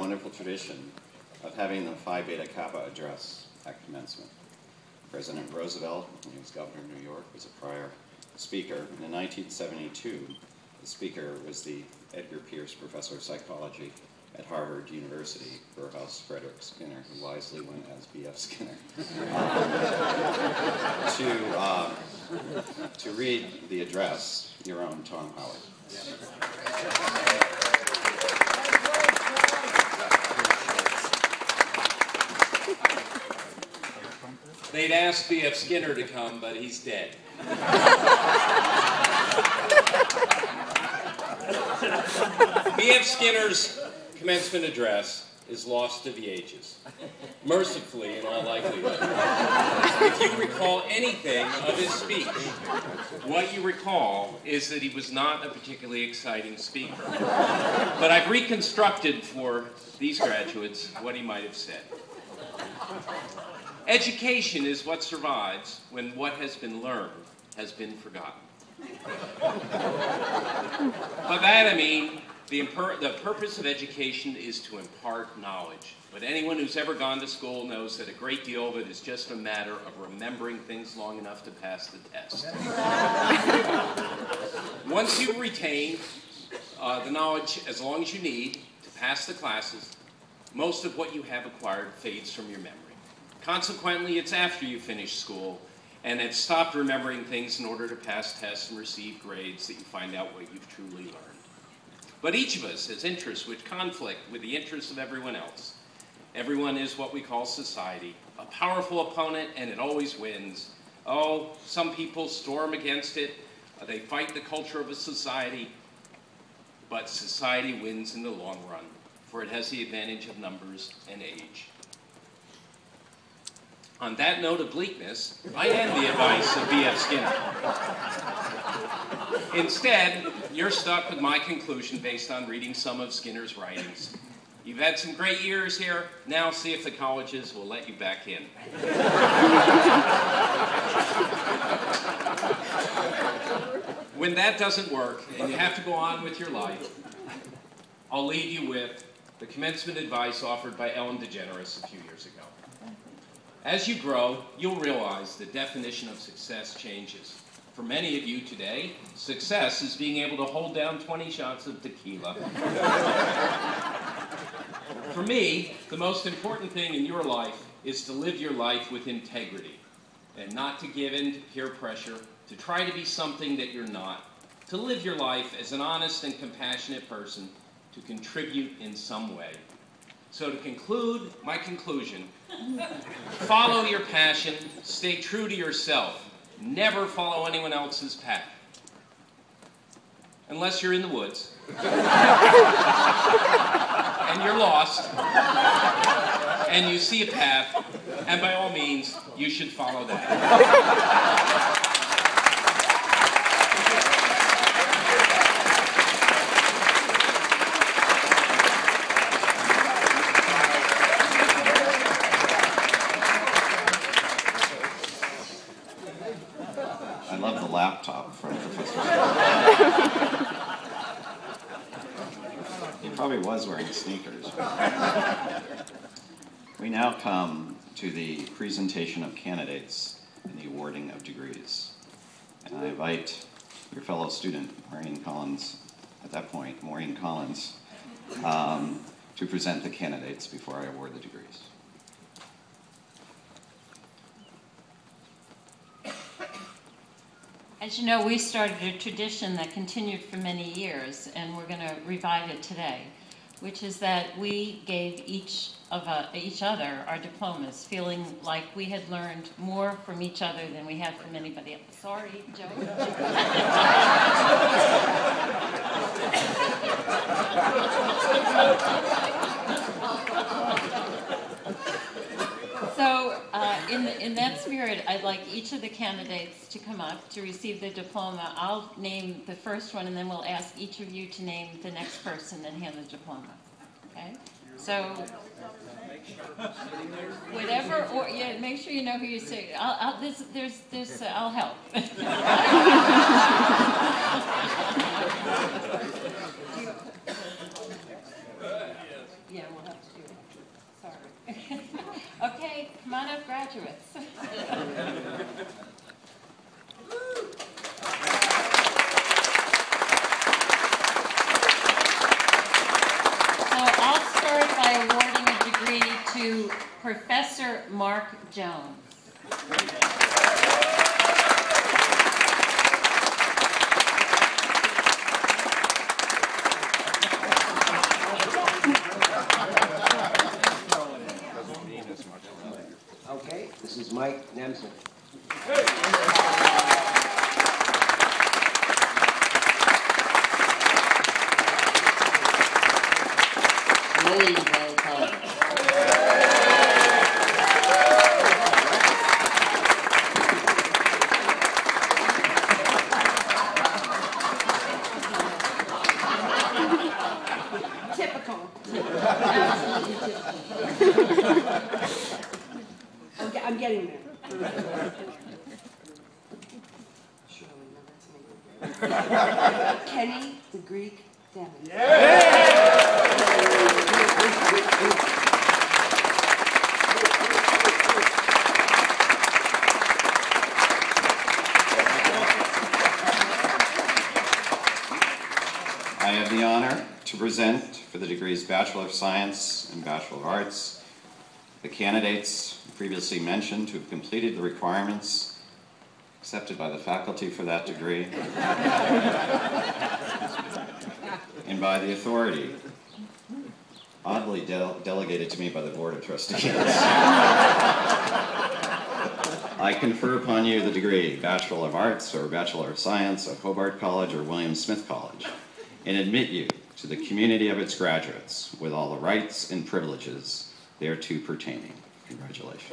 wonderful tradition of having the Phi Beta Kappa address at commencement. President Roosevelt, when he was governor of New York, was a prior speaker. And in 1972, the speaker was the Edgar Pierce Professor of Psychology at Harvard University, Burhouse Frederick Skinner, who wisely went as B.F. Skinner, to read the address, your own Tom Howard. They'd asked B.F. Skinner to come, but he's dead. B.F. Skinner's commencement address is lost to the ages, mercifully in all likelihood. If you recall anything of his speech, what you recall is that he was not a particularly exciting speaker. But I've reconstructed for these graduates what he might have said. Education is what survives when what has been learned has been forgotten. By that I mean, the purpose of education is to impart knowledge. But anyone who's ever gone to school knows that a great deal of it is just a matter of remembering things long enough to pass the test. Once you retain the knowledge as long as you need to pass the classes, most of what you have acquired fades from your memory. Consequently, it's after you finish school and have stopped remembering things in order to pass tests and receive grades that you find out what you've truly learned. But each of us has interests which conflict with the interests of everyone else. Everyone is what we call society, a powerful opponent, and it always wins. Oh, some people storm against it. They fight the culture of a society, but society wins in the long run, for it has the advantage of numbers and age. On that note of bleakness, I end the advice of B.F. Skinner. Instead, you're stuck with my conclusion based on reading some of Skinner's writings. You've had some great years here. Now see if the colleges will let you back in. When that doesn't work and you have to go on with your life, I'll leave you with the commencement advice offered by Ellen DeGeneres a few years ago. As you grow, you'll realize the definition of success changes. For many of you today, success is being able to hold down 20 shots of tequila. For me, the most important thing in your life is to live your life with integrity and not to give in to peer pressure, to try to be something that you're not, to live your life as an honest and compassionate person, to contribute in some way. So to conclude my conclusion, follow your passion, stay true to yourself, never follow anyone else's path. Unless you're in the woods, and you're lost, and you see a path, and by all means, you should follow that. Laptop from Professor. He probably was wearing sneakers. We now come to the presentation of candidates and the awarding of degrees. And I invite your fellow student, Maureen Collins, at that point, Maureen Collins, to present the candidates before I award the degrees. As you know, we started a tradition that continued for many years, and we're going to revive it today, which is that we gave each other our diplomas, feeling like we had learned more from each other than we had from anybody else. Sorry, Joe. So in that spirit, I'd like each of the candidates to come up to receive their diploma. I'll name the first one, and then we'll ask each of you to name the next person and hand the diploma. Okay? So whatever, or yeah, make sure you know who you're saying. I'll help. Yeah. Well, have to do it. Sorry. Okay, come on up, graduates. So I'll start by awarding a degree to Professor Mark Jones. Okay, this is Mike Nemsen. William Valentine. Typical. I'm getting there. Surely, no, that's me. Kenny the Greek Demon. I have the honor to present for the degrees Bachelor of Science and Bachelor of Arts the candidates previously mentioned who have completed the requirements accepted by the faculty for that degree and by the authority oddly delegated to me by the Board of Trustees. I confer upon you the degree Bachelor of Arts or Bachelor of Science of Hobart College or William Smith College, and admit you to the community of its graduates with all the rights and privileges thereto pertaining. Congratulations.